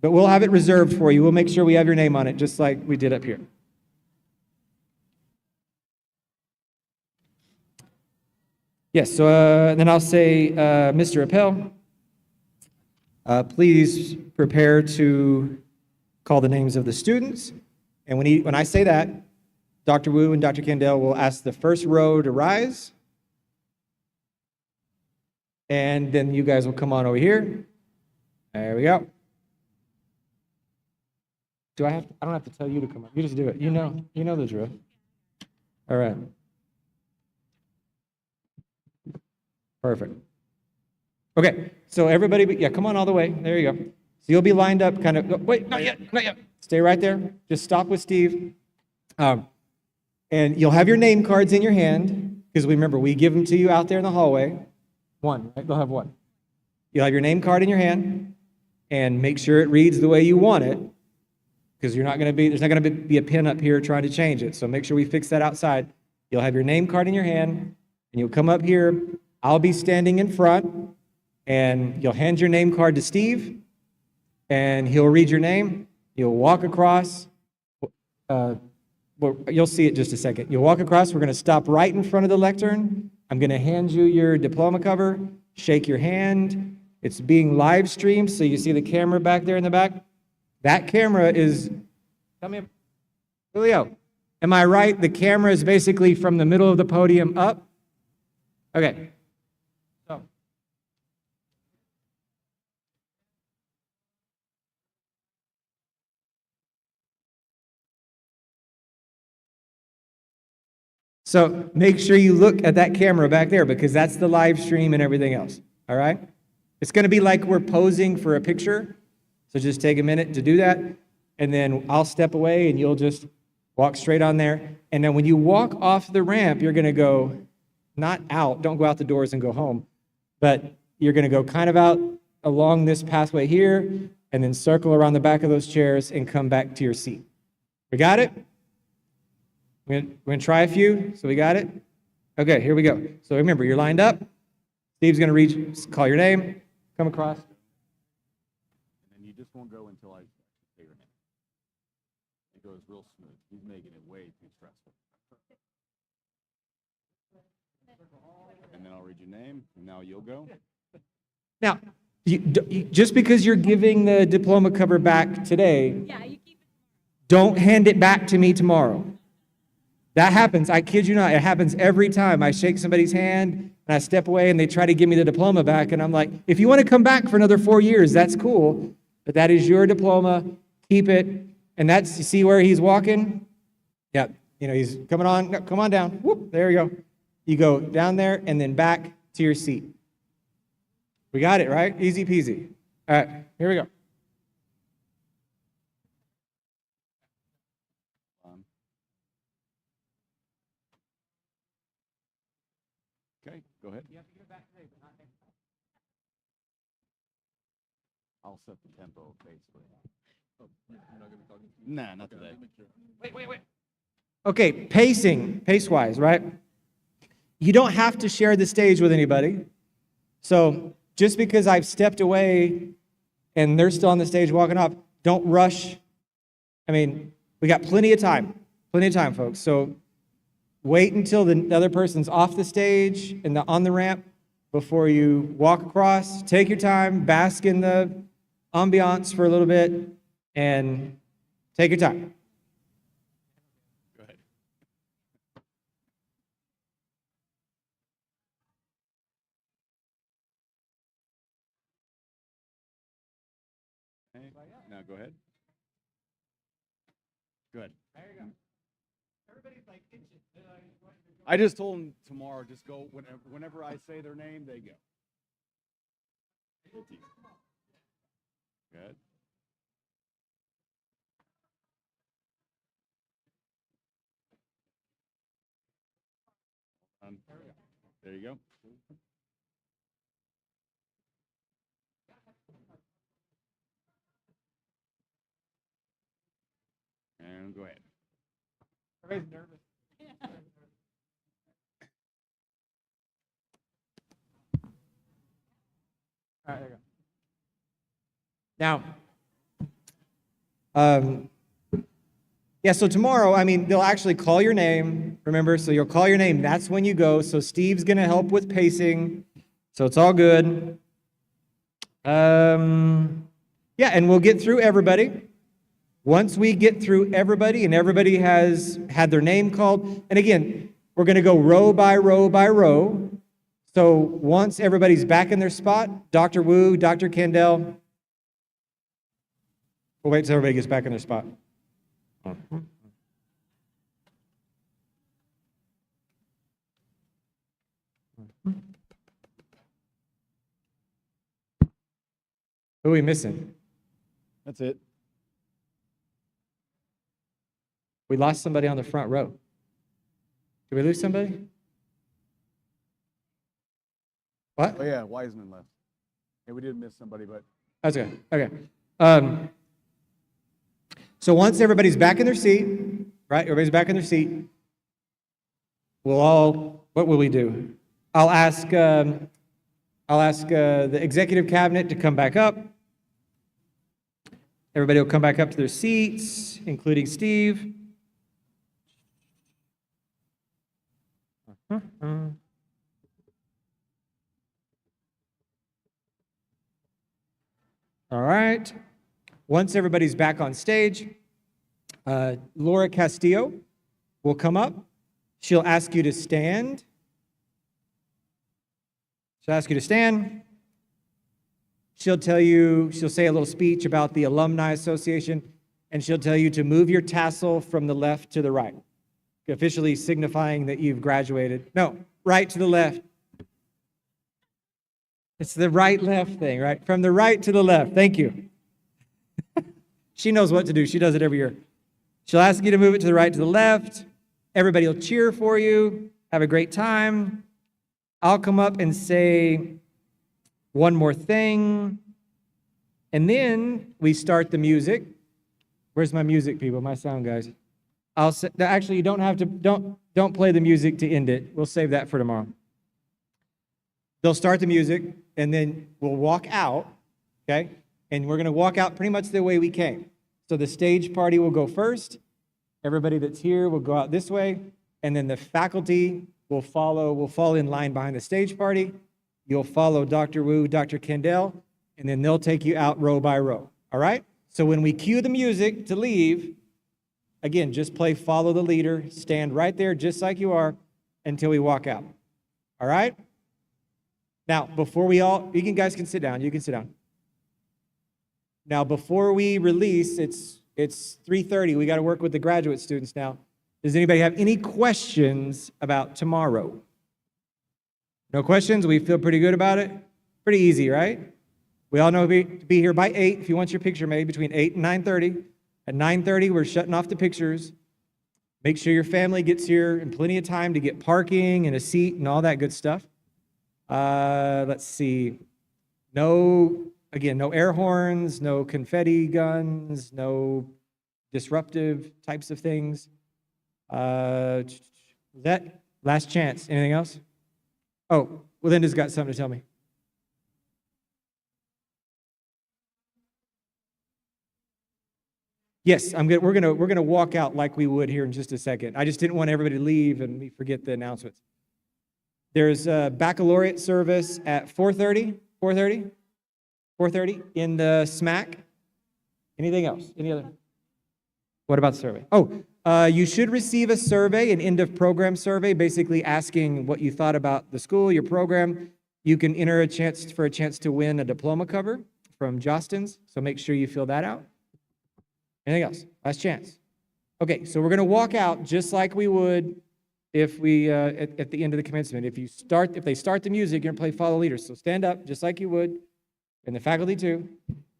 But we'll have it reserved for you. We'll make sure we have your name on it, just like we did up here. Yes, so then I'll say, Mr. Appel, please prepare to call the names of the students. And when I say that, Dr. Wu and Dr. Kendall will ask the first row to rise. And then you guys will come on over here. There we go. I don't have to tell you to come up. You just do it. You know the drill. All right. Perfect. Okay, so everybody, yeah, come on all the way. There you go. So you'll be lined up kind of, wait, not yet, not yet. Stay right there. Just stop with Steve. And you'll have your name cards in your hand, because remember, we give them to you out there in the hallway. One, right? They'll have one. You'll have your name card in your hand, and make sure it reads the way you want it, because there's not going to be a pin up here trying to change it. So make sure we fix that outside. You'll have your name card in your hand, and you'll come up here. I'll be standing in front, and you'll hand your name card to Steve, and he'll read your name. You'll walk across. Well, you'll see it in just a second. You'll walk across. We're going to stop right in front of the lectern. I'm going to hand you your diploma cover, shake your hand. It's being live streamed, so you see the camera back there in the back. That camera is, tell me, Julio, am I right? The camera is basically from the middle of the podium up? Okay. So make sure you look at that camera back there, because that's the live stream and everything else, all right? It's going to be like we're posing for a picture, so just take a minute to do that, and then I'll step away and you'll just walk straight on there. And then when you walk off the ramp, you're going to go not out, don't go out the doors and go home, but you're going to go kind of out along this pathway here and then circle around the back of those chairs and come back to your seat. We got it? We're going to try a few, so we got it? Okay, here we go. So remember, you're lined up. Steve's going to call your name, come across. And then you just won't go until I say your name. It goes real smooth. He's making it way too stressful. And then I'll read your name, and now you'll go. Now, just because you're giving the diploma cover back today, don't hand it back to me tomorrow. That happens. I kid you not. It happens every time. I shake somebody's hand and I step away and they try to give me the diploma back. And I'm like, if you want to come back for another 4 years, that's cool. But that is your diploma. Keep it. And that's, you see where he's walking? Yeah. You know, he's coming on. No, come on down. Whoop, there you go. You go down there and then back to your seat. We got it, right? Easy peasy. All right. Here we go. Okay, go ahead. You have to give it back today, but not next time. I'll set the tempo basically. Oh, you're not going to talk to me? Nah, not today. Wait. Okay, pace-wise, right? You don't have to share the stage with anybody. So just because I've stepped away and they're still on the stage walking off, don't rush. I mean, we got plenty of time, folks. So wait until the other person's off the stage and on the ramp before you walk across. Take your time, bask in the ambiance for a little bit, and take your time. Go ahead. Okay. Now go ahead. Good. There you go. Everybody's like itching. I just told them tomorrow, just go whenever I say their name, they go. Good. There you go. And go ahead. Everybody's nervous. All right, there you go. Now, Yeah, so tomorrow, I mean, they'll actually call your name, remember? So you'll call your name, that's when you go. So Steve's gonna help with pacing, so it's all good. Yeah, and we'll get through everybody. Once we get through everybody and everybody has had their name called, and again, we're gonna go row by row by row. So once everybody's back in their spot, Dr. Wu, Dr. Kendall, we'll wait till everybody gets back in their spot. Who are we missing? That's it. We lost somebody on the front row. Did we lose somebody? What? Oh yeah, Wiseman left. Yeah, we did miss somebody, but That's okay. Okay. So once everybody's back in their seat, right? Everybody's back in their seat. What will we do? I'll ask the executive cabinet to come back up. Everybody will come back up to their seats, including Steve. All right. Once everybody's back on stage, Laura Castillo will come up. She'll ask you to stand. She'll ask you to stand. She'll say a little speech about the Alumni Association, and she'll tell you to move your tassel from the left to the right, officially signifying that you've graduated. No, right to the left. It's the right-left thing, right? From the right to the left. Thank you. She knows what to do. She does it every year. She'll ask you to move it to the right to the left. Everybody will cheer for you. Have a great time. I'll come up and say one more thing. And then we start the music. Where's my music, people? My sound guys. I'll say, actually, you don't have to, don't play the music to end it. We'll save that for tomorrow. They'll start the music, and then we'll walk out, okay? And we're gonna walk out pretty much the way we came. So the stage party will go first. Everybody that's here will go out this way, and then the faculty will fall in line behind the stage party. You'll follow Dr. Wu, Dr. Kendall, and then they'll take you out row by row, all right? So when we cue the music to leave, again, just play follow the leader, stand right there just like you are until we walk out, all right? Now, before you guys can sit down, you can sit down. Now, before we release, it's 3:30, we gotta work with the graduate students now. Does anybody have any questions about tomorrow? No questions? We feel pretty good about it? Pretty easy, right? We all know to be here by 8 if you want your picture made, between 8 and 9:30. At 9:30, we're shutting off the pictures. Make sure your family gets here in plenty of time to get parking and a seat and all that good stuff. Let's see. No air horns, no confetti guns, no disruptive types of things. That last chance. Anything else? Oh, well, Linda's got something to tell me. Yes, we're gonna walk out like we would here in just a second. I just didn't want everybody to leave and we forget the announcements. There's a baccalaureate service at 4:30 in the SMAC. Anything else? Any other? What about the survey? Oh, you should receive a survey, an end of program survey, basically asking what you thought about the school, your program. You can enter a chance to win a diploma cover from Jostens, so make sure you fill that out. Anything else? Last chance. Okay, so we're going to walk out just like we would if we at the end of the commencement. If they start the music, you're going to play follow leader. So stand up just like you would, and the faculty too.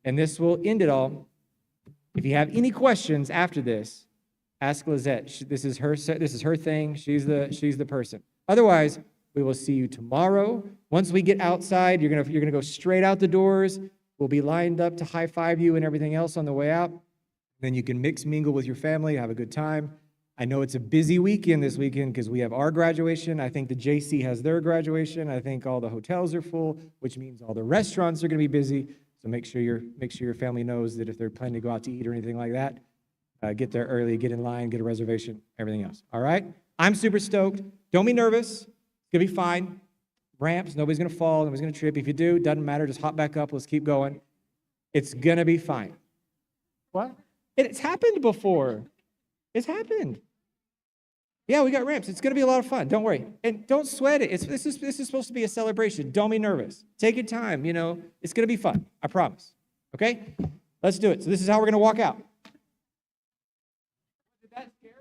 And this will end it all. If you have any questions after this, ask Lizette. This is her thing. She's the person. Otherwise, we will see you tomorrow. Once we get outside, you're gonna go straight out the doors. We'll be lined up to high five you and everything else on the way out. Then you can mix mingle with your family, have a good time. I know it's a busy weekend this weekend because we have our graduation. I think the JC has their graduation. I think all the hotels are full, which means all the restaurants are going to be busy. So make sure your family knows that if they're planning to go out to eat or anything like that, get there early, get in line, get a reservation, everything else. All right? I'm super stoked. Don't be nervous. It's going to be fine. Ramps, nobody's going to fall, nobody's going to trip. If you do, doesn't matter. Just hop back up. Let's keep going. It's going to be fine. What? It's happened before. It's happened. Yeah, we got ramps. It's going to be a lot of fun. Don't worry. And don't sweat it. This is supposed to be a celebration. Don't be nervous. Take your time. You know, it's going to be fun. I promise. Okay? Let's do it. So this is how we're going to walk out. Did that scare you?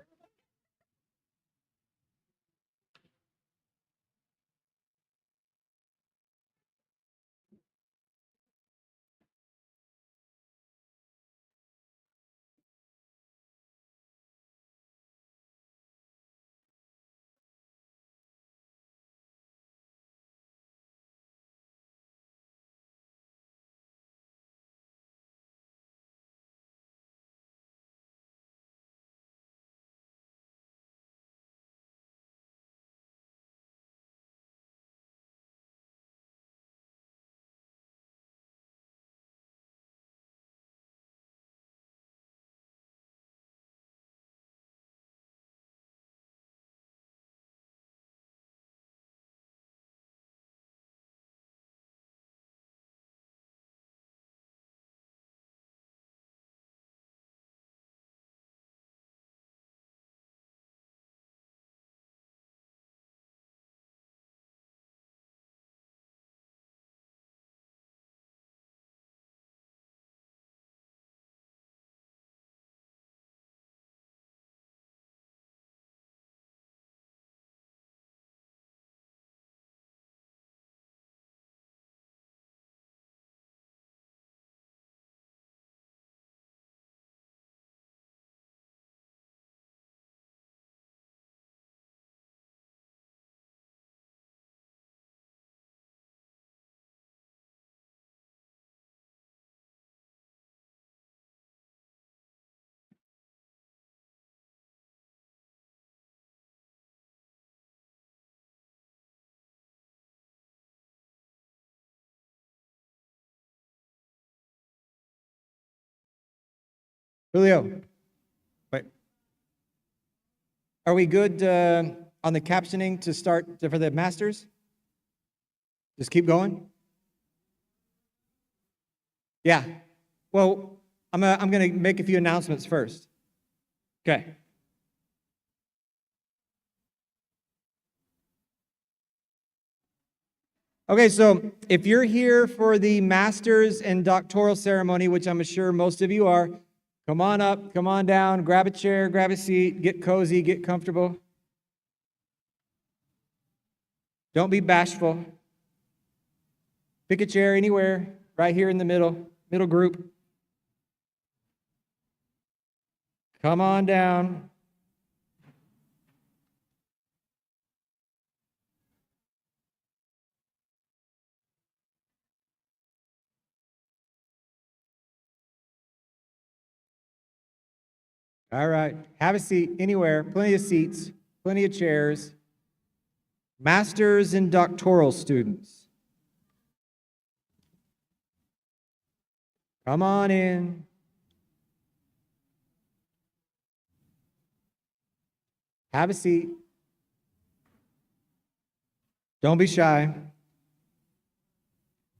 Julio, wait. Are we good on the captioning to start for the masters? Just keep going? Yeah. Well, I'm going to make a few announcements first. Okay. Okay, so if you're here for the masters and doctoral ceremony, which I'm sure most of you are, come on up, come on down, grab a chair, grab a seat, get cozy, get comfortable. Don't be bashful. Pick a chair anywhere, right here in the middle group. Come on down. All right, have a seat anywhere, plenty of seats, plenty of chairs. Masters and doctoral students. Come on in. Have a seat. Don't be shy.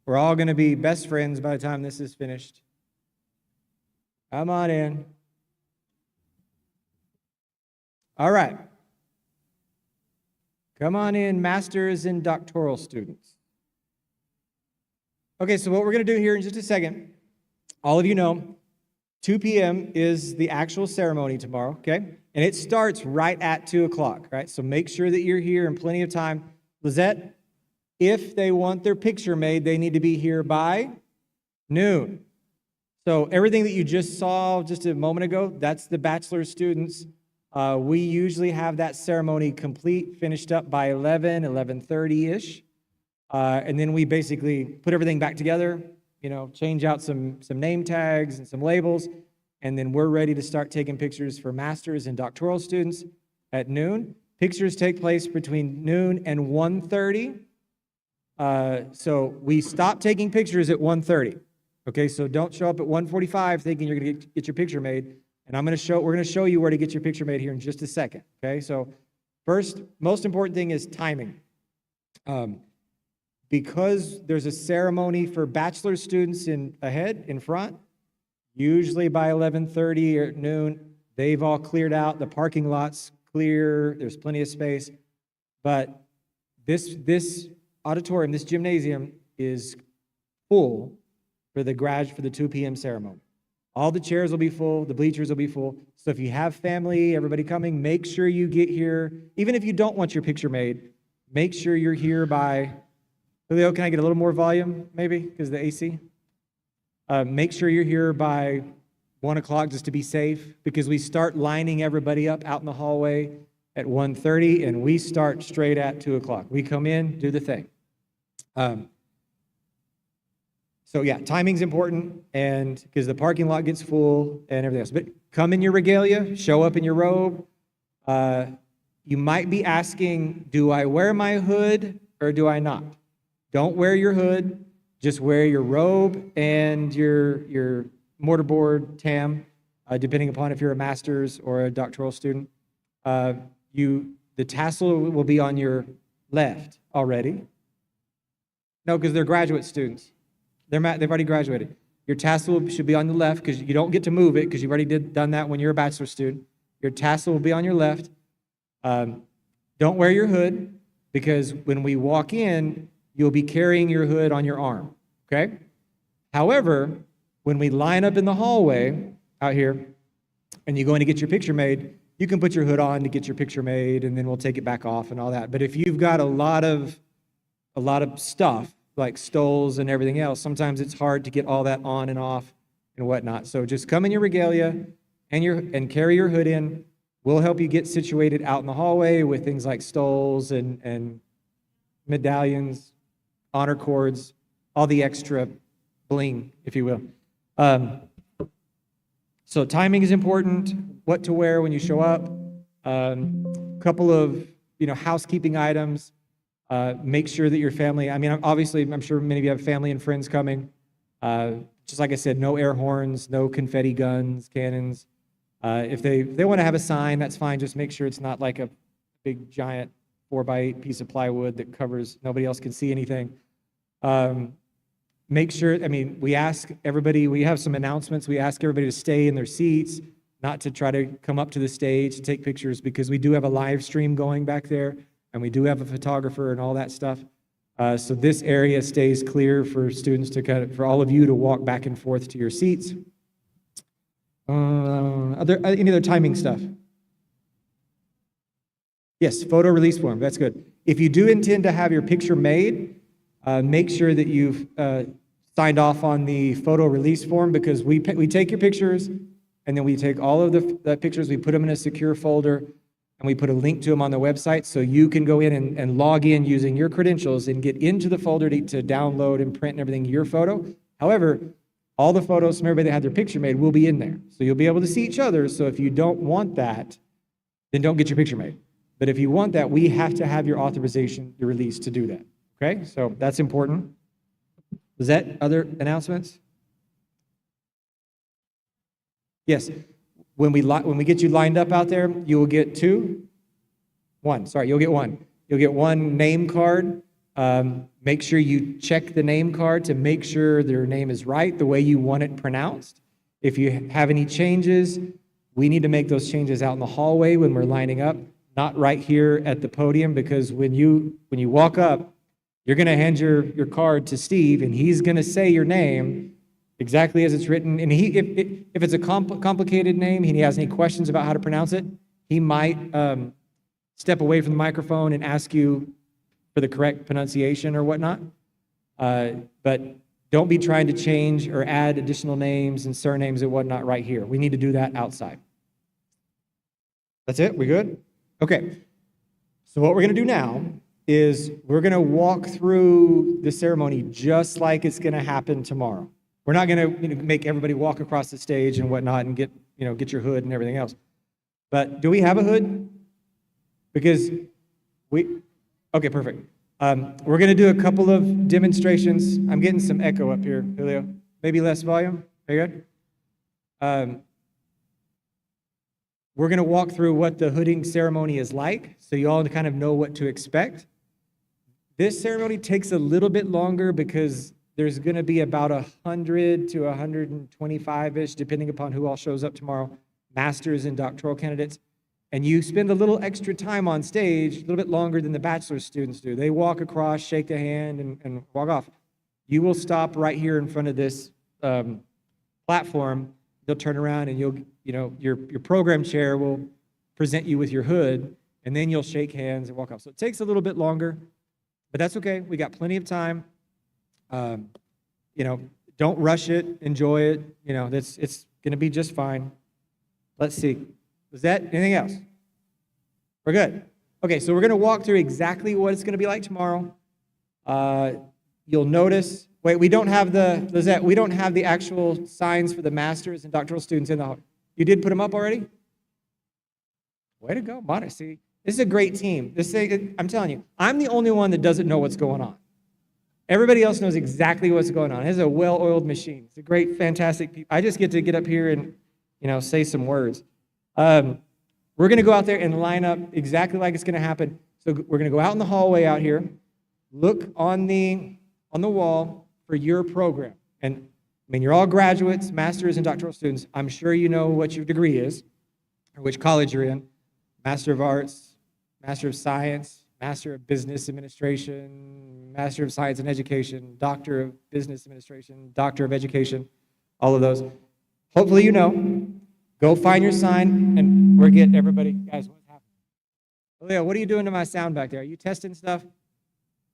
We're all going to be best friends by the time this is finished. Come on in. All right. Come on in, masters and doctoral students. Okay, so what we're going to do here in just a second, all of you know, 2 p.m. is the actual ceremony tomorrow, okay? And it starts right at 2 o'clock, right? So make sure that you're here in plenty of time. Lizette, if they want their picture made, they need to be here by noon. So everything that you just saw just a moment ago, that's the bachelor students. We usually have that ceremony complete, finished up by 11:30-ish. And then we basically put everything back together, you know, change out some name tags and some labels, and then we're ready to start taking pictures for masters and doctoral students at noon. Pictures take place between noon and 1:30. So we stop taking pictures at 1:30. Okay, so don't show up at 1:45 thinking you're going to get your picture made. And we're going to show you where to get your picture made here in just a second. Okay, so first, most important thing is timing. Because there's a ceremony for bachelor students in front, usually by 11:30 or noon, they've all cleared out. The parking lot's clear. There's plenty of space. But this auditorium, this gymnasium is full for the 2 p.m. ceremony. All the chairs will be full. The bleachers will be full. So if you have family, everybody coming, make sure you get here. Even if you don't want your picture made, make sure you're here by... Julio, can I get a little more volume, maybe, because of the AC? Make sure you're here by 1 o'clock just to be safe, because we start lining everybody up out in the hallway at 1:30, and we start straight at 2 o'clock. We come in, do the thing. So yeah, timing's important, and because the parking lot gets full and everything else. But come in your regalia, show up in your robe. You might be asking, do I wear my hood or do I not? Don't wear your hood, just wear your robe and your mortarboard tam, depending upon if you're a master's or a doctoral student. The tassel will be on your left already. No, because they're graduate students. They've already graduated. Your tassel should be on the left because you don't get to move it because you've already done that when you're a bachelor student. Your tassel will be on your left. Don't wear your hood because when we walk in, you'll be carrying your hood on your arm, okay? However, when we line up in the hallway out here and you go in to get your picture made, you can put your hood on to get your picture made, and then we'll take it back off and all that. But if you've got a lot of stuff, like stoles and everything else, sometimes it's hard to get all that on and off and whatnot. So just come in your regalia and carry your hood in. We'll help you get situated out in the hallway with things like stoles and medallions, honor cords, all the extra bling, if you will. So timing is important, what to wear when you show up. Couple of housekeeping items. Make sure that your family, obviously, I'm sure many of you have family and friends coming. Just like I said, no air horns, no confetti guns, cannons. If they want to have a sign, that's fine. Just make sure it's not like a big, giant 4x8 piece of plywood that covers, nobody else can see anything. Make sure, we ask everybody, we have some announcements. We ask everybody to stay in their seats, not to try to come up to the stage to take pictures, because we do have a live stream going back there. And we do have a photographer and all that stuff. So this area stays clear for students for all of you to walk back and forth to your seats. Any other timing stuff? Yes, photo release form, that's good. If you do intend to have your picture made, make sure that you've signed off on the photo release form, because we take your pictures and then we take all of the pictures, we put them in a secure folder, and we put a link to them on the website so you can go in and log in using your credentials and get into the folder to download and print and everything your photo. However, all the photos from everybody that had their picture made will be in there. So you'll be able to see each other. So if you don't want that, then don't get your picture made. But if you want that, we have to have your authorization, your release to do that. Okay, so that's important. Was that other announcements? Yes. When we get you lined up out there, you will get you'll get one. You'll get one name card. Make sure you check the name card to make sure their name is right, the way you want it pronounced. If you have any changes, we need to make those changes out in the hallway when we're lining up, not right here at the podium, because when you walk up, you're going to hand your card to Steve, and he's going to say your name exactly as it's written. And if it's a complicated name, he has any questions about how to pronounce it, he might step away from the microphone and ask you for the correct pronunciation or whatnot. But don't be trying to change or add additional names and surnames and whatnot right here. We need to do that outside. That's it? We good? Okay. So what we're going to do now is we're going to walk through the ceremony just like it's going to happen tomorrow. We're not going to make everybody walk across the stage and whatnot and get your hood and everything else. But do we have a hood? Because okay, perfect. We're going to do a couple of demonstrations. I'm getting some echo up here, Julio. Maybe less volume? Very good. We're going to walk through what the hooding ceremony is like, so you all kind of know what to expect. This ceremony takes a little bit longer because there's going to be about 100 to 125-ish, depending upon who all shows up tomorrow, masters and doctoral candidates. And you spend a little extra time on stage, a little bit longer than the bachelor's students do. They walk across, shake the hand, and walk off. You will stop right here in front of this platform. They'll turn around and your program chair will present you with your hood, and then you'll shake hands and walk off. So it takes a little bit longer, but that's okay. We got plenty of time. Don't rush it. Enjoy it. It's going to be just fine. Let's see. Was that anything else? We're good. Okay, so we're going to walk through exactly what it's going to be like tomorrow. You'll notice. Wait, we don't have the actual signs for the masters and doctoral students in the hall. You did put them up already? Way to go, Modesty. This is a great team. I'm telling you, I'm the only one that doesn't know what's going on. Everybody else knows exactly what's going on. It's a well-oiled machine. It's a great, fantastic people. I just get to get up here and, say some words. We're going to go out there and line up exactly like it's going to happen. So we're going to go out in the hallway out here, look on the wall for your program. And you're all graduates, masters, and doctoral students. I'm sure you know what your degree is, or which college you're in. Master of Arts, Master of Science, Master of Business Administration, Master of Science and Education, Doctor of Business Administration, Doctor of Education, all of those. Hopefully you know. Go find your sign, and we're getting everybody. Guys, what's happening? Leo, what are you doing to my sound back there? Are you testing stuff?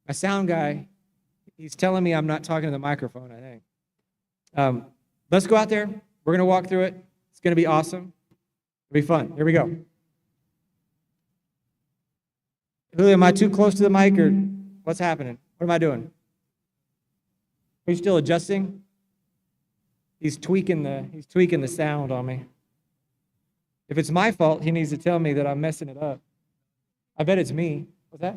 My sound guy, he's telling me I'm not talking to the microphone, I think. Let's go out there. We're going to walk through it. It's going to be awesome. It'll be fun. Here we go. Julio, am I too close to the mic, or what's happening? What am I doing? Are you still adjusting? He's tweaking the sound on me. If it's my fault, he needs to tell me that I'm messing it up. I bet it's me. What's that?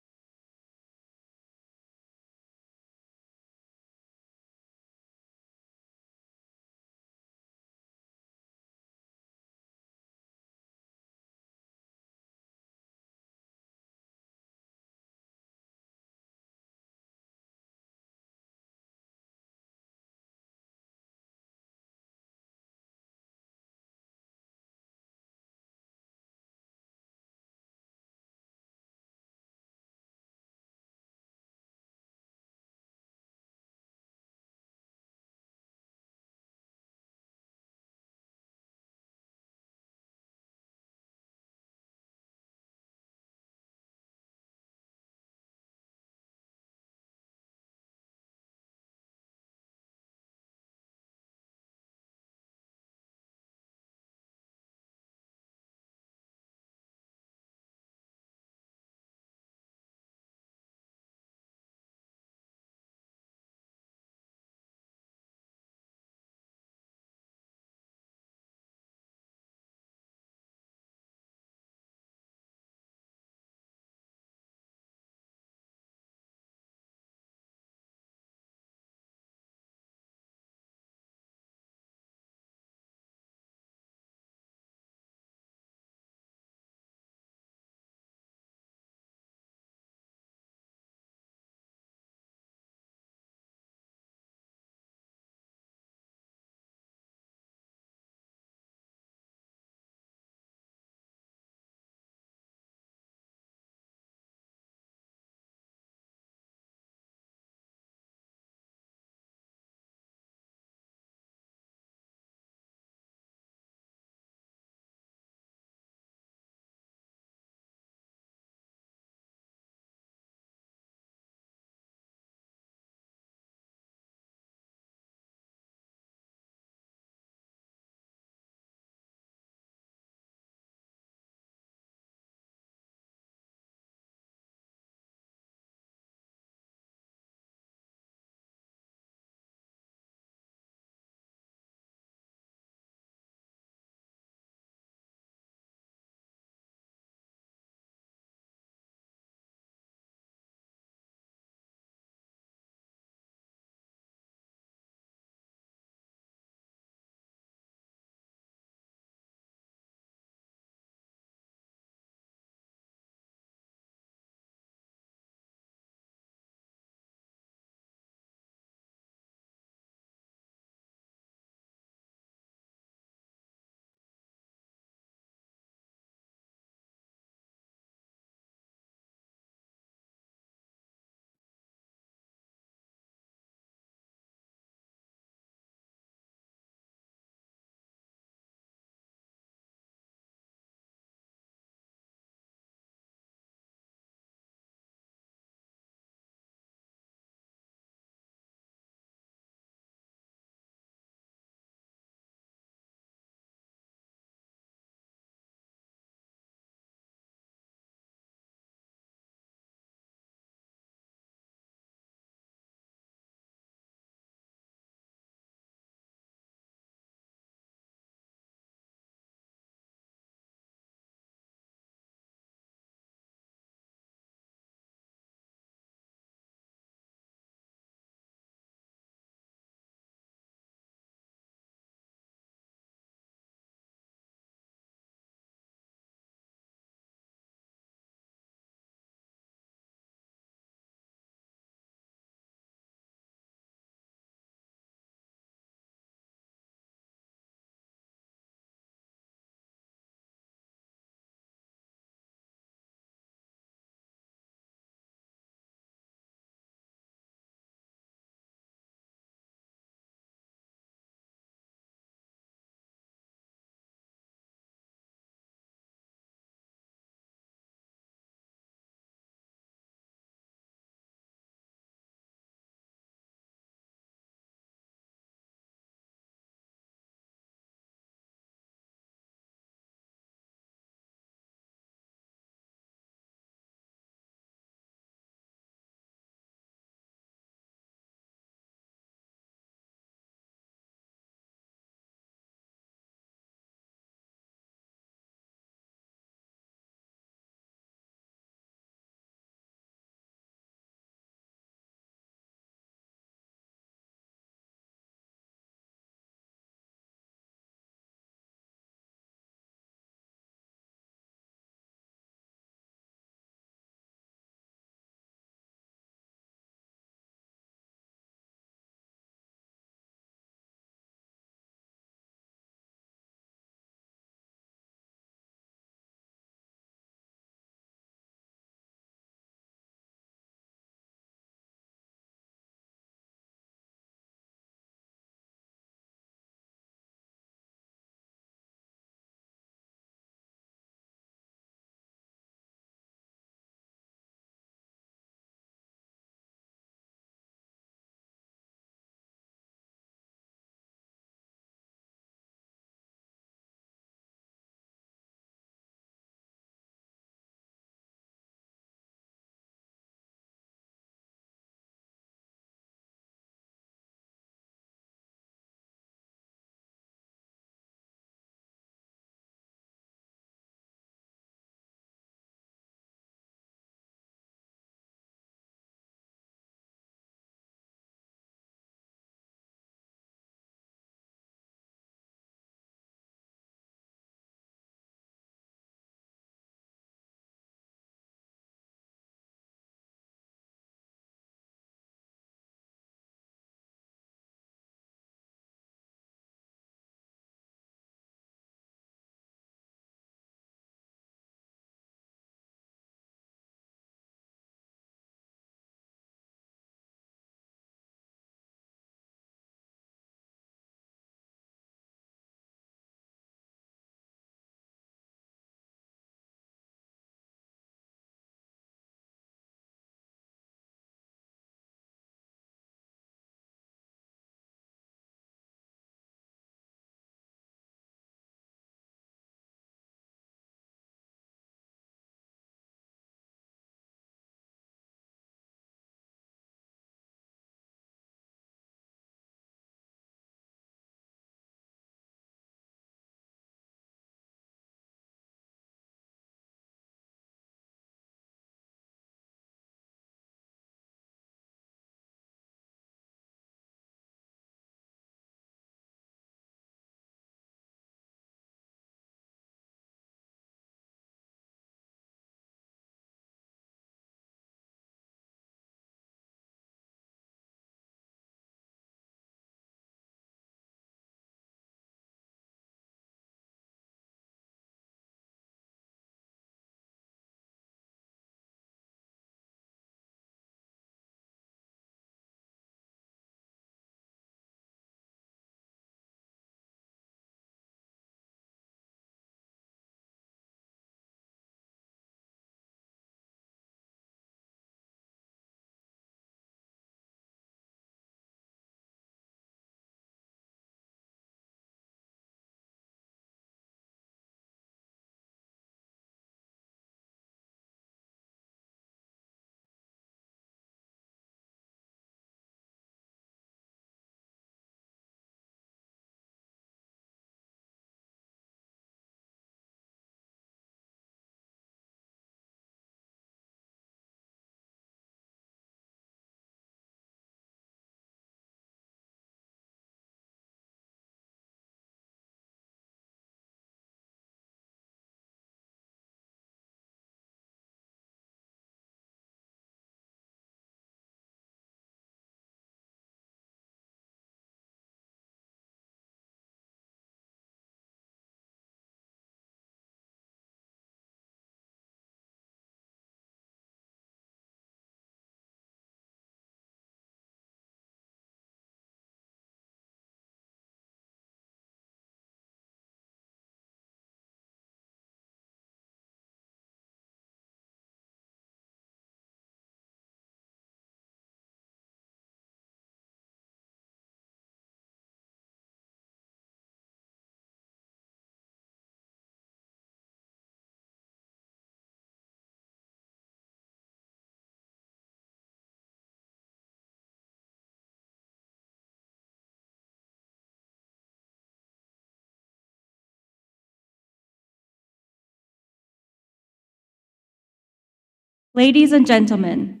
Ladies and gentlemen,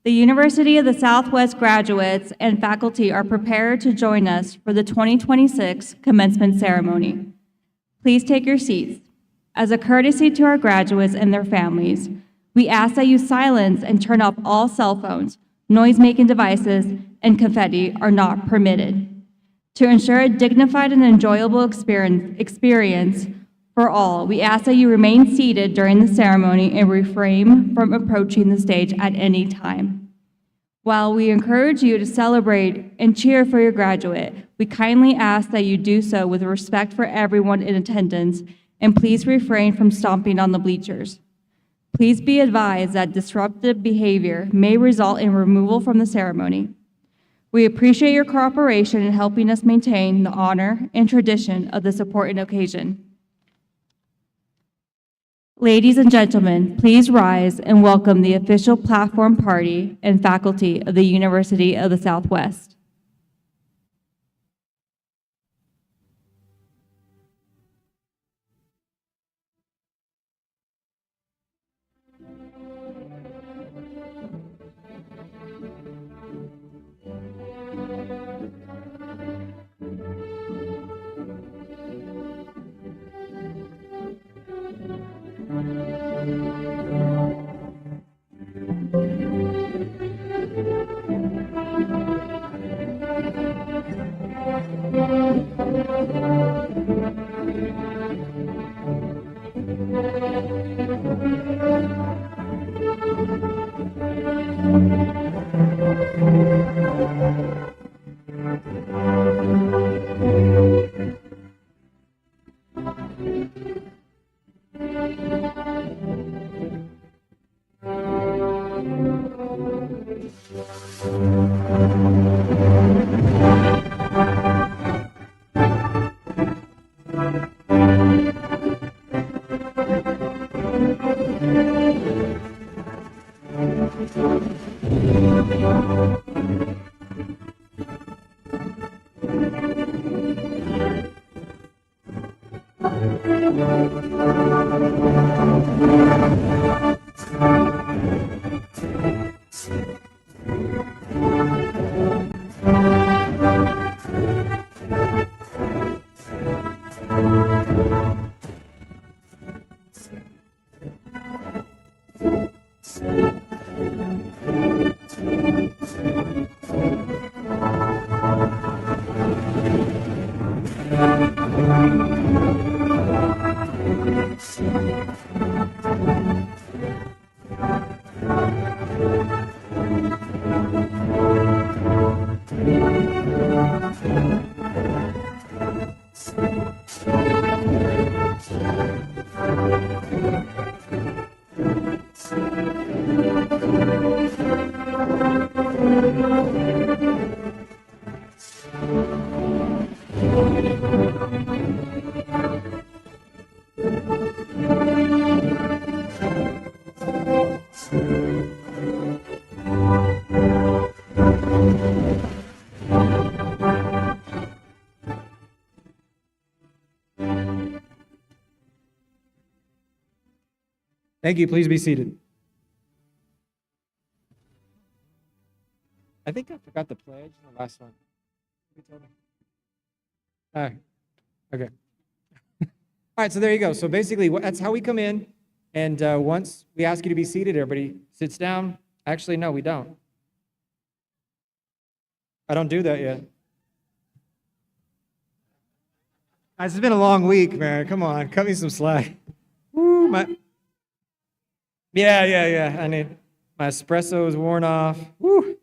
the University of the Southwest graduates and faculty are prepared to join us for the 2026 commencement ceremony. Please take your seats. As a courtesy to our graduates and their families, we ask that you silence and turn off all cell phones, noise-making devices, and confetti are not permitted. To ensure a dignified and enjoyable experience for all, we ask that you remain seated during the ceremony and refrain from approaching the stage at any time. While we encourage you to celebrate and cheer for your graduate, we kindly ask that you do so with respect for everyone in attendance, and please refrain from stomping on the bleachers. Please be advised that disruptive behavior may result in removal from the ceremony. We appreciate your cooperation in helping us maintain the honor and tradition of this important occasion. Ladies and gentlemen, please rise and welcome the official platform party and faculty of the University of the Southwest. Thank you. Please be seated. I think I forgot the pledge in the last one. All right. Okay. All right, so there you go. So basically, that's how we come in. And once we ask you to be seated, everybody sits down. Actually, no, we don't. I don't do that yet. Guys, it's been a long week, man. Come on, cut me some slack. Woo, Yeah. I need my espresso is worn off. Woo.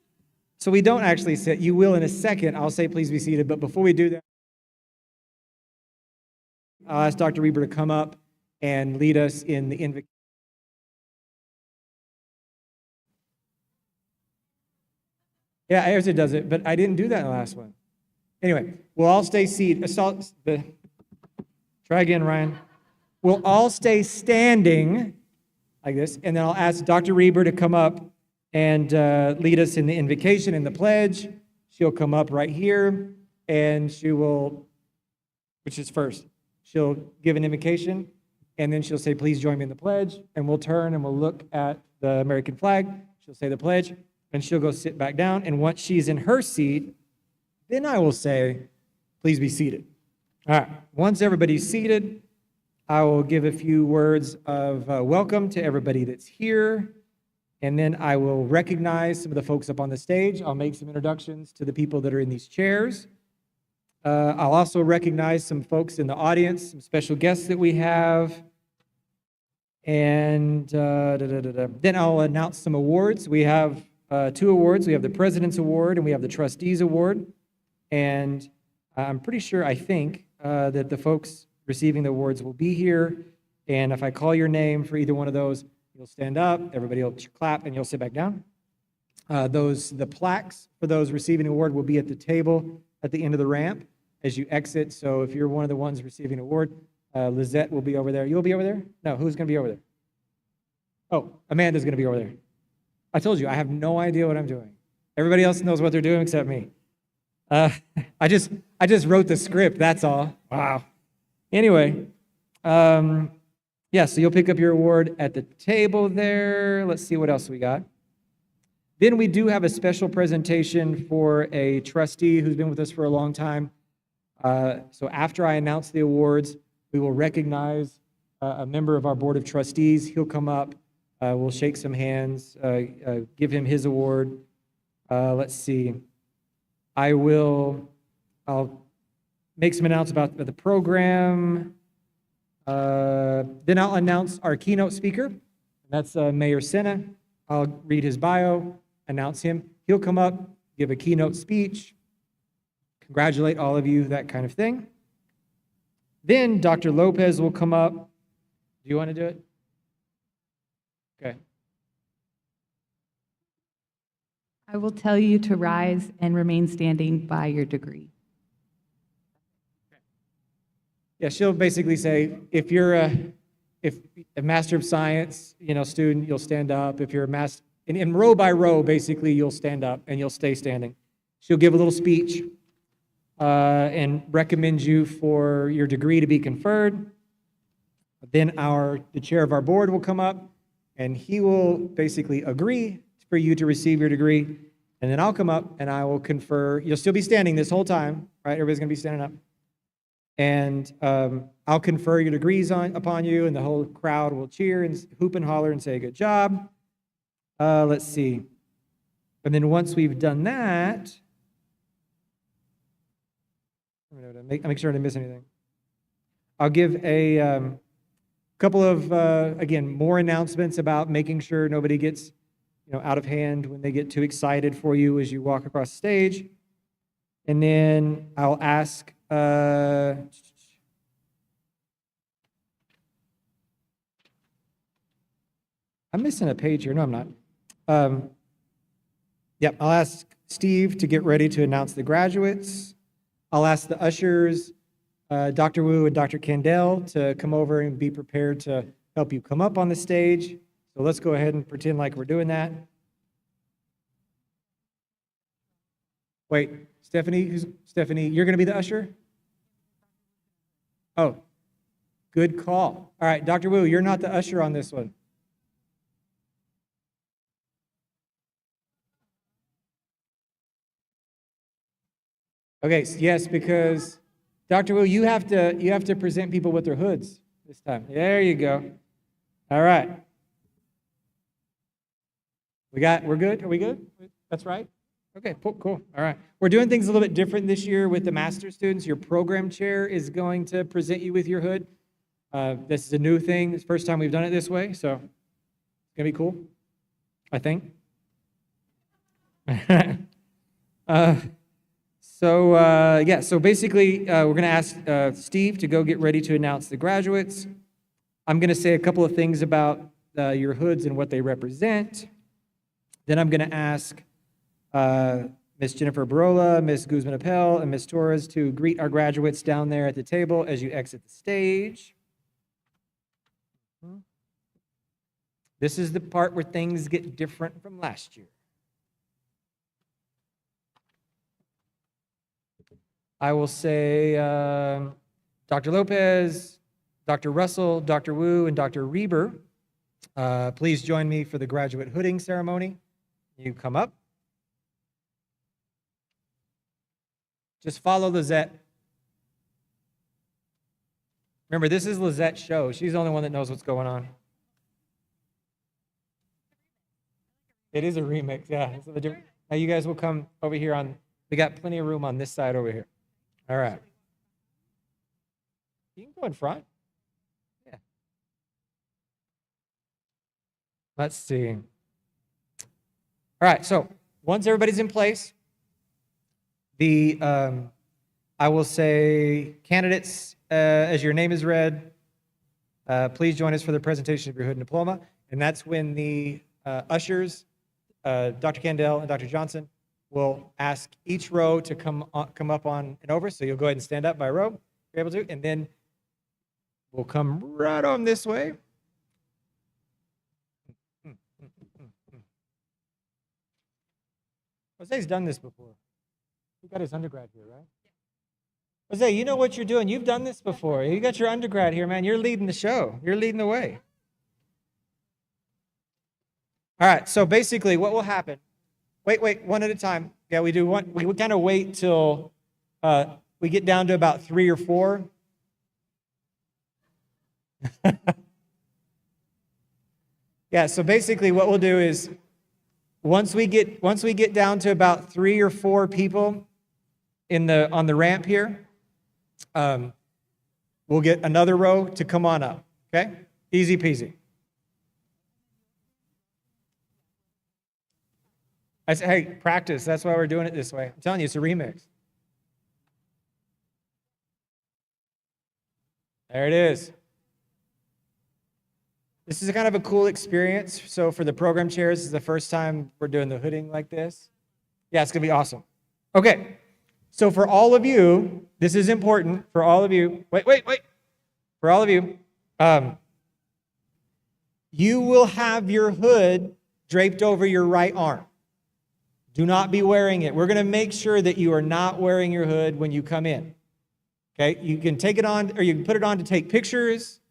So we don't actually sit. You will in a second. I'll say please be seated. But before we do that, I'll ask Dr. Reber to come up and lead us in the invocation. Yeah, Ayerza does it, but I didn't do that in the last one. Anyway, we'll all stay seated. Try again, Ryan. We'll all stay standing like this, and then I'll ask Dr. Reber to come up and lead us in the invocation and the pledge. She'll come up right here, and she will, which is first, she'll give an invocation, and then she'll say, please join me in the pledge, and we'll turn and we'll look at the American flag. She'll say the pledge, and she'll go sit back down, and once she's in her seat, then I will say, please be seated. All right, once everybody's seated, I will give a few words of welcome to everybody that's here, and then I will recognize some of the folks up on the stage. I'll make some introductions to the people that are in these chairs. I'll also recognize some folks in the audience, some special guests that we have. And then I'll announce some awards. We have 2 awards. We have the President's Award and we have the Trustees Award. And I'm pretty sure, I think, that the folks receiving the awards will be here. And if I call your name for either one of those, you'll stand up, everybody will clap, and you'll sit back down. The plaques for those receiving the award will be at the table at the end of the ramp as you exit. So if you're one of the ones receiving an award, Lizette will be over there. You'll be over there? No, who's going to be over there? Oh, Amanda's going to be over there. I told you, I have no idea what I'm doing. Everybody else knows what they're doing except me. I just wrote the script, that's all. Wow. Anyway, yeah, so you'll pick up your award at the table there. Let's see what else we got. Then we do have a special presentation for a trustee who's been with us for a long time. So after I announce the awards, we will recognize a member of our Board of Trustees. He'll come up, we'll shake some hands, give him his award. Let's see. I'll make some announcements about the program. Then I'll announce our keynote speaker. And that's Mayor Senna. I'll read his bio, announce him. He'll come up, give a keynote speech, congratulate all of you, that kind of thing. Then Dr. Lopez will come up. Do you want to do it? Okay. I will tell you to rise and remain standing by your degree. Yeah, she'll basically say, if you're a Master of Science, student, you'll stand up. If you're a master, and row by row, basically, you'll stand up and you'll stay standing. She'll give a little speech and recommend you for your degree to be conferred. Then the chair of our board will come up and he will basically agree for you to receive your degree. And then I'll come up and I will confer. You'll still be standing this whole time, right? Everybody's going to be standing up. And I'll confer your degrees upon you, and the whole crowd will cheer and hoop and holler and say, good job. Let's see. And then once we've done that, make sure I didn't miss anything. I'll give a couple of, again, more announcements about making sure nobody gets out of hand when they get too excited for you as you walk across the stage. And then I'll ask, I'm missing a page here. No, I'm not. Yep, I'll ask Steve to get ready to announce the graduates. I'll ask the ushers, Dr. Wu and Dr. Kendall, to come over and be prepared to help you come up on the stage. So let's go ahead and pretend like we're doing that. Wait, Stephanie, you're going to be the usher? Oh, good call. All right, Dr. Wu, you're not the usher on this one. Okay, yes, because Dr. Wu, you have to present people with their hoods this time. There you go. All right. We're good? Are we good? That's right? Okay, cool. All right. We're doing things a little bit different this year with the master's students. Your program chair is going to present you with your hood. This is a new thing. It's the first time we've done it this way, so it's going to be cool, I think. So basically, we're going to ask Steve to go get ready to announce the graduates. I'm going to say a couple of things about your hoods and what they represent. Then I'm going to ask Ms. Jennifer Barola, Ms. Guzman-Appel, and Ms. Torres to greet our graduates down there at the table as you exit the stage. This is the part where things get different from last year. I will say, Dr. Lopez, Dr. Russell, Dr. Wu, and Dr. Reber, please join me for the graduate hooding ceremony. You come up. Just follow Lizette. Remember, this is Lizette's show. She's the only one that knows what's going on. It is a remix, yeah. Now you guys will come over here on, we got plenty of room on this side over here. All right. You can go in front. Yeah. Let's see. All right, so once everybody's in place, I will say, candidates, as your name is read, please join us for the presentation of your hood and diploma. And that's when the ushers, Dr. Candell and Dr. Johnson, will ask each row to come up on and over. So you'll go ahead and stand up by row, if you're able to, and then we'll come right on this way. Jose's done this before. He got his undergrad here, right? Jose, you know what you're doing. You've done this before. You got your undergrad here, man. You're leading the show. You're leading the way. All right, so basically what will happen, wait, one at a time. Yeah, we do one, we kind of wait till we get down to about 3 or 4. Yeah, so basically what we'll do is once we get down to about 3 or 4 people on the ramp here, we'll get another row to come on up, okay? Easy peasy. I say, hey, practice. That's why we're doing it this way. I'm telling you, it's a remix. There it is. This is a kind of a cool experience. So for the program chairs, this is the first time we're doing the hooding like this. Yeah, it's going to be awesome. Okay. So for all of you, this is important for all of you. Wait. For all of you, you will have your hood draped over your right arm. Do not be wearing it. We're going to make sure that you are not wearing your hood when you come in. Okay? You can take it on, or you can put it on to take pictures,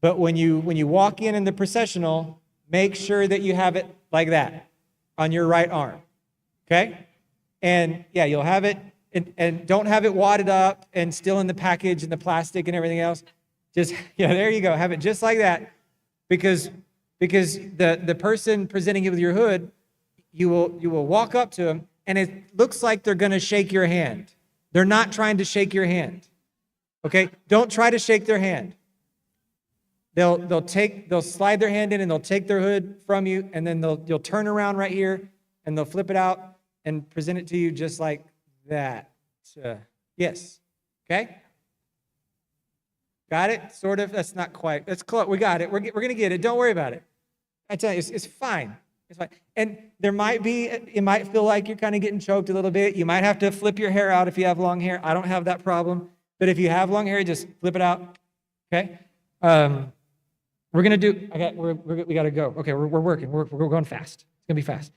but when you walk in the processional, make sure that you have it like that on your right arm. Okay? And yeah, you'll have it, and don't have it wadded up and still in the package and the plastic and everything else. Just, yeah, there you go. Have it just like that, because the person presenting you with your hood, you will walk up to them, and it looks like they're going to shake your hand. They're not trying to shake your hand. Okay? Don't try to shake their hand. They'll slide their hand in, and they'll take their hood from you, and then you'll turn around right here, and they'll flip it out and present it to you just like that. Yes. Okay? Got it? Sort of. That's not quite. That's close. We got it. We're going to get it. Don't worry about it. I tell you, it's fine. It's fine. And it might feel like you're kind of getting choked a little bit. You might have to flip your hair out if you have long hair. I don't have that problem. But if you have long hair, just flip it out. Okay? We're going to do, we got to go. Okay, we're working. We're going fast. It's going to be fast.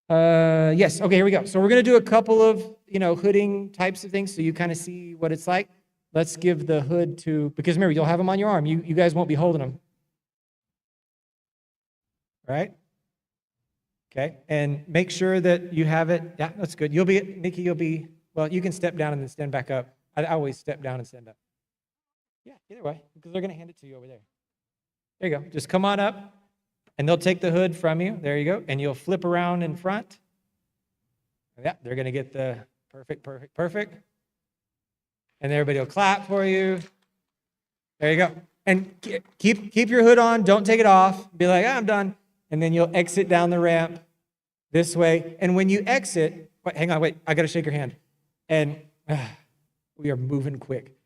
Yes, okay, here we go. So we're going to do a couple of, hooding types of things so you kind of see what it's like. Let's give the hood because remember, you'll have them on your arm. You guys won't be holding them. Right? Okay, and make sure that you have it. Yeah, that's good. Nikki, you can step down and then stand back up. I always step down and stand up. Yeah, either way, because they're going to hand it to you over there. There you go. Just come on up, and they'll take the hood from you. There you go. And you'll flip around in front. Yeah, they're going to get the perfect. And everybody will clap for you. There you go. And keep your hood on. Don't take it off. Be like, I'm done. And then you'll exit down the ramp this way. And when you exit, hang on, I got to shake your hand. And we are moving quick.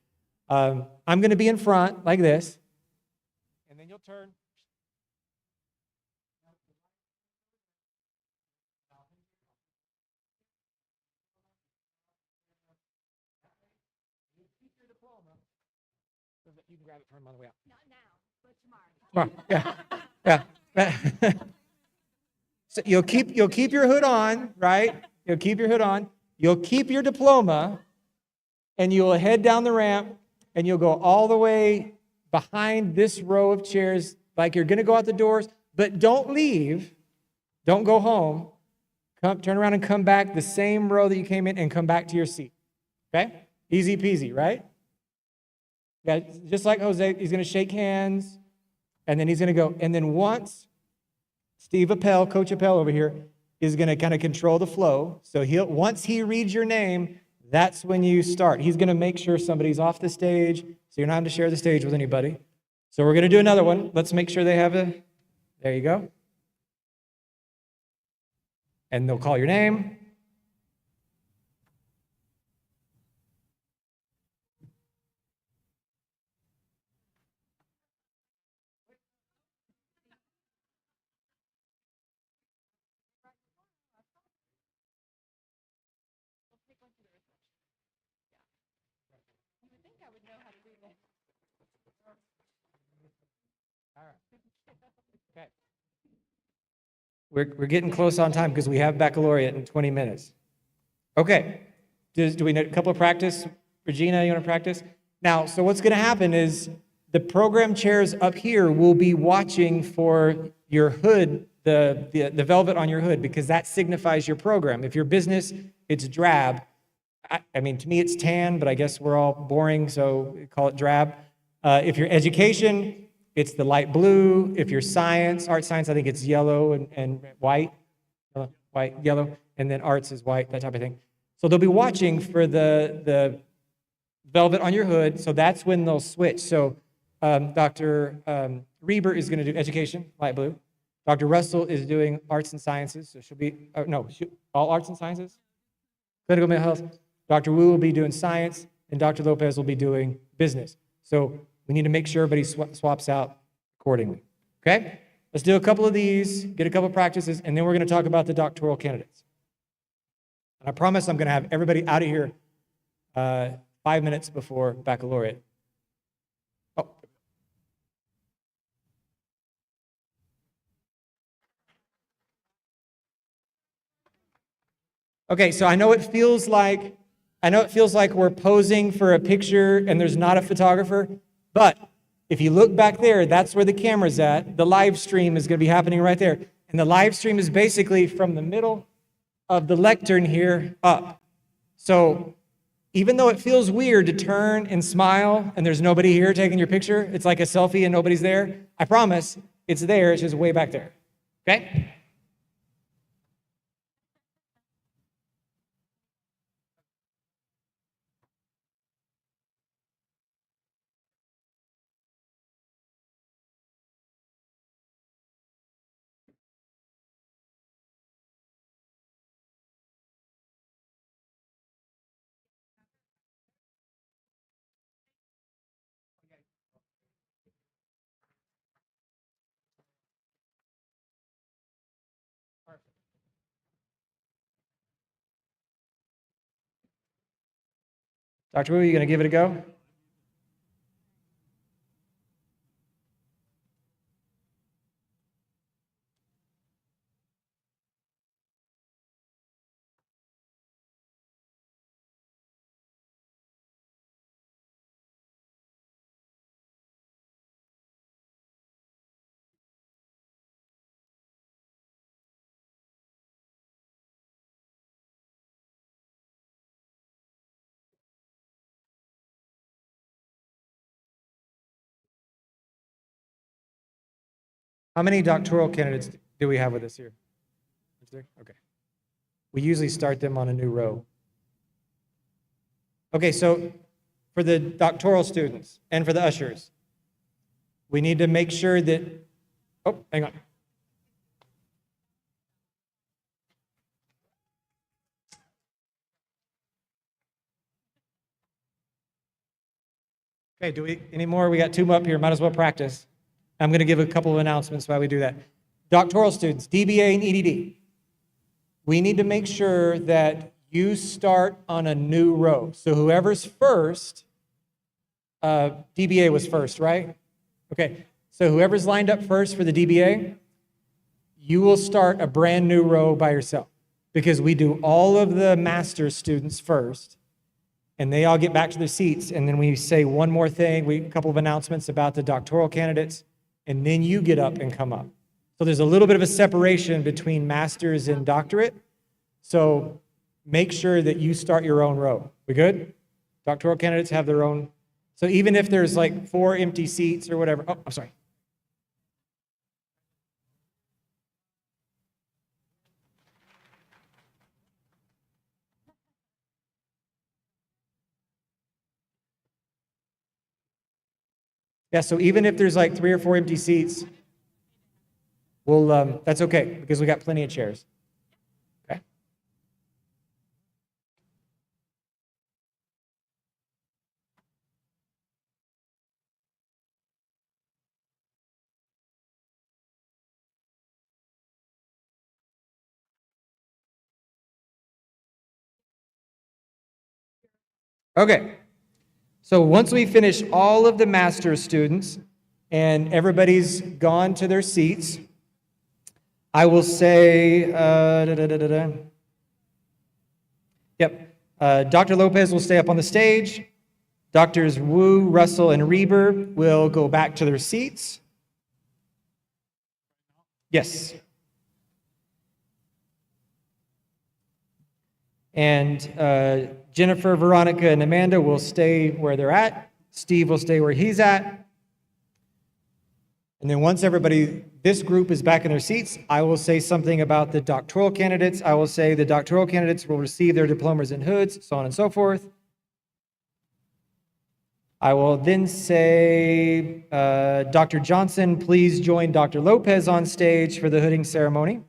I'm going to be in front like this. And then you'll turn. You can grab it from on the way out. Not now, but tomorrow. Yeah. So you'll keep your hood on, right? You'll keep your hood on. You'll keep your diploma, and you'll head down the ramp, and you'll go all the way behind this row of chairs like you're going to go out the doors, but don't leave. Don't go home. Turn around and come back the same row that you came in and come back to your seat. Okay? Easy peasy, right? Yeah, just like Jose, he's going to shake hands, and then he's going to go. And then once Steve Appel, Coach Appel over here, is going to kind of control the flow. So once he reads your name, that's when you start. He's going to make sure somebody's off the stage, so you're not having to share the stage with anybody. So we're going to do another one. Let's make sure they have there you go. And they'll call your name. Okay. We're getting close on time because we have baccalaureate in 20 minutes. Okay. Do we need a couple of practice? Regina, you want to practice? Now, so what's going to happen is the program chairs up here will be watching for your hood, the velvet on your hood, because that signifies your program. If your business, it's drab. I mean, to me, it's tan, but I guess we're all boring, so we call it drab. If your education, it's the light blue. If you're science, art science, I think it's yellow and white, yellow, and then arts is white, that type of thing. So they'll be watching for the velvet on your hood, so that's when they'll switch. So Dr. Reber is going to do education, light blue. Dr. Russell is doing arts and sciences, so she'll be, all arts and sciences? Clinical mental health. Dr. Wu will be doing science, and Dr. Lopez will be doing business. So we need to make sure everybody swaps out accordingly. Okay? Let's do a couple of these, get a couple of practices, and then we're going to talk about the doctoral candidates. And I promise I'm going to have everybody out of here 5 minutes before baccalaureate. Oh. Okay, so I know it feels like we're posing for a picture and there's not a photographer, but if you look back there, that's where the camera's at. The live stream is going to be happening right there. And the live stream is basically from the middle of the lectern here up. So even though it feels weird to turn and smile and there's nobody here taking your picture, it's like a selfie and nobody's there, I promise it's there, it's just way back there. Okay? Dr. Wu, you going to give it a go? How many doctoral candidates do we have with us here? Okay. We usually start them on a new row. Okay, so for the doctoral students and for the ushers, we need to make sure that, oh, hang on. Okay, do we, any more? We got 2 up here, might as well practice. I'm going to give a couple of announcements while we do that. Doctoral students, DBA and EDD. We need to make sure that you start on a new row. So whoever's first, DBA was first, right? Okay, so whoever's lined up first for the DBA, you will start a brand new row by yourself because we do all of the master's students first, and they all get back to their seats, and then we say one more thing, a couple of announcements about the doctoral candidates, and then you get up and come up. So there's a little bit of a separation between master's and doctorate. So make sure that you start your own row. We good? Doctoral candidates have their own. So even if there's like 4 empty seats or whatever. Oh, I'm sorry. Yeah, so even if there's like 3 or 4 empty seats, we'll, that's okay, because we got plenty of chairs. Okay? Okay. So once we finish all of the master's students and everybody's gone to their seats, I will say, Yep. Dr. Lopez will stay up on the stage. Doctors Wu, Russell, and Reber will go back to their seats. Yes. And Jennifer, Veronica, and Amanda will stay where they're at. Steve will stay where he's at. And then once everybody, this group is back in their seats, I will say something about the doctoral candidates. I will say the doctoral candidates will receive their diplomas and hoods, so on and so forth. I will then say, Dr. Johnson, please join Dr. Lopez on stage for the hooding ceremony.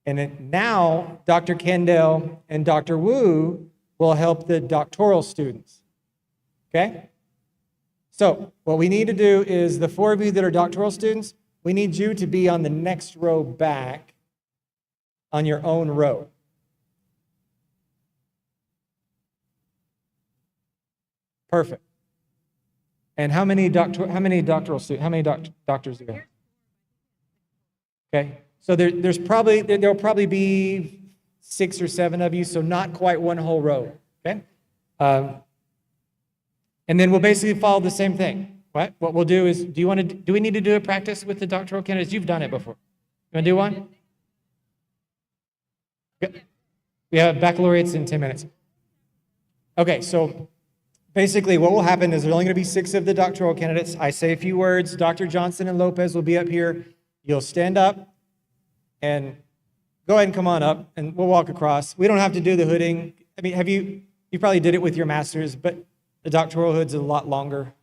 And then now, Dr. Kendall and Dr. Wu will help the doctoral students. Okay? So what we need to do is the 4 of you that are doctoral students, we need you to be on the next row back on your own row. Perfect. And how many doctors do we have? Okay. So there'll probably be 6 or 7 of you, so not quite one whole row. Okay. And then we'll basically follow the same thing. What we'll do is, do we need to do a practice with the doctoral candidates? You've done it before. You want to do one? We have baccalaureates in 10 minutes. Okay, so basically what will happen is there's only going to be 6 of the doctoral candidates. I say a few words. Dr. Johnson and Lopez will be up here. You'll stand up and go ahead and come on up, and we'll walk across. We don't have to do the hooding. I mean, you probably did it with your master's, but the doctoral hood's a lot longer.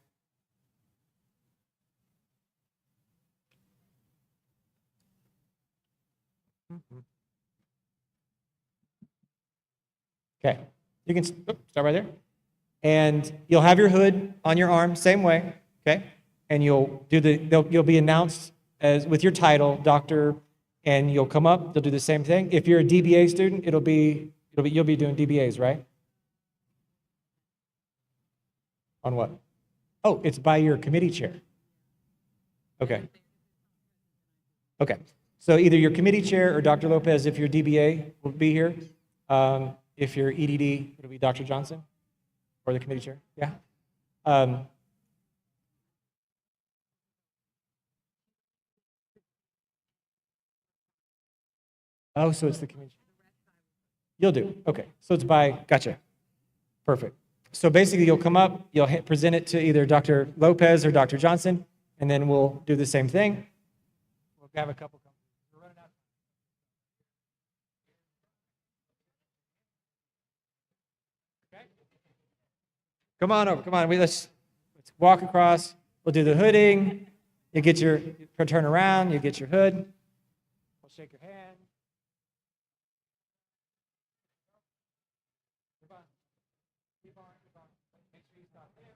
Okay, you can start right there. And you'll have your hood on your arm, same way, okay? And you'll be announced as with your title, doctor, and you'll come up, they'll do the same thing. If you're a DBA student, you'll be doing DBAs, right? On what? Oh, it's by your committee chair. Okay. Okay. So either your committee chair or Dr. Lopez, if you're DBA, will be here. If you're EDD, it'll be Dr. Johnson or the committee chair. Yeah. Oh, so it's the committee. You'll do. Okay. So it's by, gotcha. Perfect. So basically you'll come up, you'll present it to either Dr. Lopez or Dr. Johnson, and then we'll do the same thing. We'll have a couple. We're running out. Okay. Come on over. Come on. Let's walk across. We'll do the hooding. You get your turn around. You get your hood. We'll shake your hand. Keep on. Keep on. Keep on. Make sure you stop there.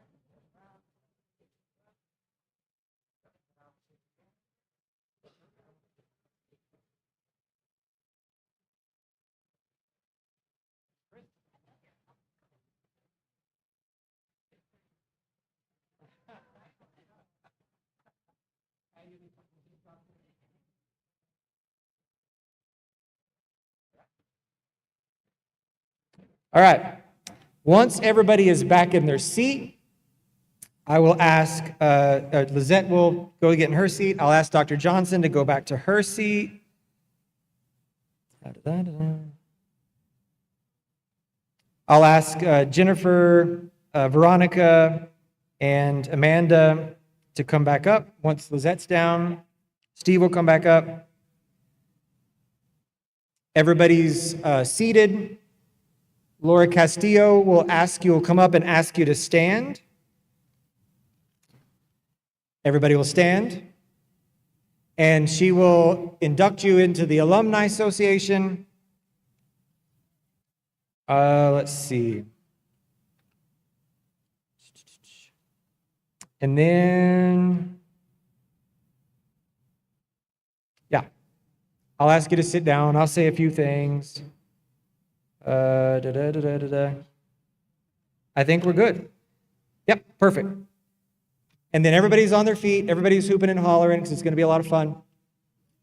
All right. Once everybody is back in their seat, I will ask, Lizette will go get in her seat. I'll ask Dr. Johnson to go back to her seat. I'll ask Jennifer, Veronica, and Amanda to come back up. Once Lizette's down, Steve will come back up. Everybody's seated. Laura Castillo will come up and ask you to stand. Everybody will stand. And she will induct you into the Alumni Association. Let's see. And then, yeah, I'll ask you to sit down. I'll say a few things. I think we're good. Yep, perfect. And then everybody's on their feet. Everybody's hooping and hollering because it's going to be a lot of fun.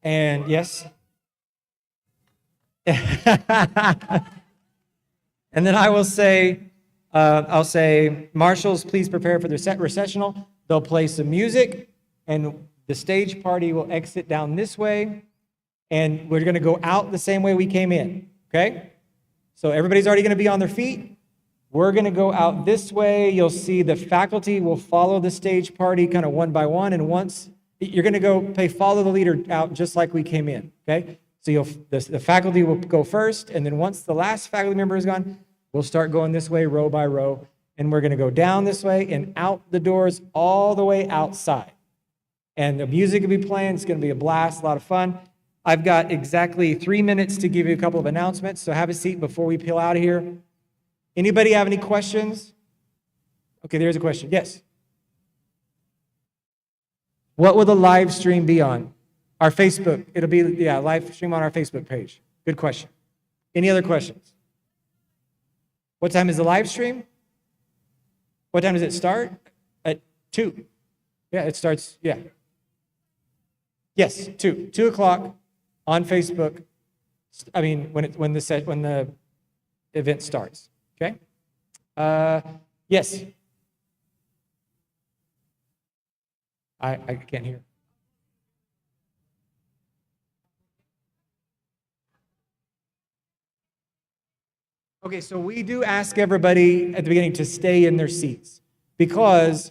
And yes. And then I will say, I'll say, marshals, please prepare for the recessional. They'll play some music, and the stage party will exit down this way, and we're going to go out the same way we came in, okay? So everybody's already going to be on their feet. We're going to go out this way. You'll see the faculty will follow the stage party kind of one by one, and once you're going to follow the leader out just like we came in, okay? So the faculty will go first, and then once the last faculty member is gone, we'll start going this way, row by row, and we're going to go down this way and out the doors all the way outside. And the music will be playing. It's going to be a blast, a lot of fun. I've got exactly 3 minutes to give you a couple of announcements, so have a seat before we peel out of here. Anybody have any questions? Okay, there's a question. Yes. What will the live stream be on? Our Facebook. It'll be, live stream on our Facebook page. Good question. Any other questions? What time is the live stream? What time does it start? At 2. Yeah, it starts, yeah. Yes, 2 o'clock on Facebook. I mean, when the event starts. Okay? Yes. I can't hear. Okay, so we do ask everybody at the beginning to stay in their seats because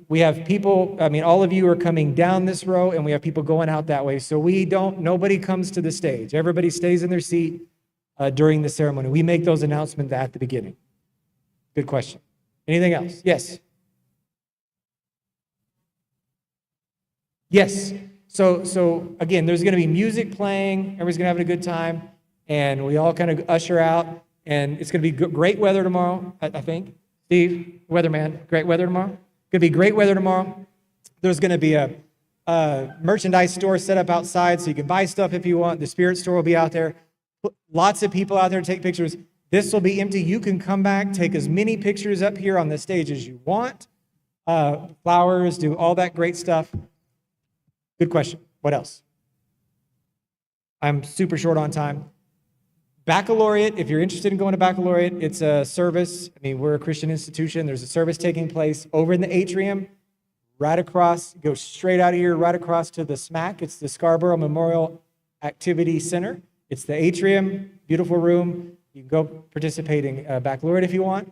we have people, all of you are coming down this row and we have people going out that way. So nobody comes to the stage. Everybody stays in their seat during the ceremony. We make those announcements at the beginning. Good question. Anything else? Yes. Yes. So again, there's going to be music playing. Everybody's going to have a good time. And we all kind of usher out. And it's going to be great weather tomorrow, I think. Steve, weatherman, great weather tomorrow? Going to be great weather tomorrow. There's going to be a merchandise store set up outside so you can buy stuff if you want. The spirit store will be out there. Lots of people out there to take pictures. This will be empty. You can come back, take as many pictures up here on the stage as you want. Flowers, do all that great stuff. Good question. What else? I'm super short on time. Baccalaureate, if you're interested in going to baccalaureate, it's a service. We're a Christian institution. There's a service taking place over in the atrium, right across, go straight out of here, right across to the SMAC. It's the Scarborough Memorial Activity Center. It's the atrium, beautiful room. You can go participate in baccalaureate if you want.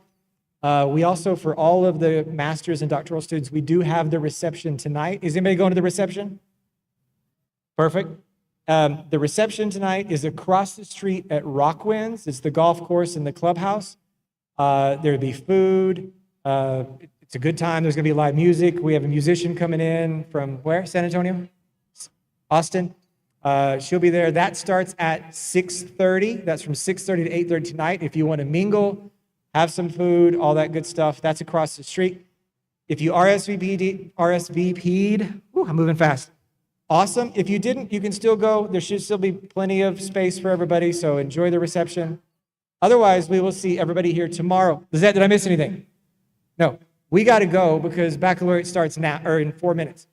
We also, for all of the master's and doctoral students, we do have the reception tonight. Is anybody going to the reception? Perfect. The reception tonight is across the street at Rockwinds. It's the golf course and the clubhouse. There'll be food. It's a good time. There's going to be live music. We have a musician coming in from where? San Antonio? Austin. She'll be there. That starts at 6:30. That's from 6:30 to 8:30 tonight. If you want to mingle, have some food, all that good stuff, that's across the street. If you RSVP'd, I'm moving fast. Awesome. If you didn't, you can still go. There should still be plenty of space for everybody, so enjoy the reception. Otherwise, we will see everybody here tomorrow. Did I miss anything? No. We got to go because baccalaureate starts now, or in 4 minutes.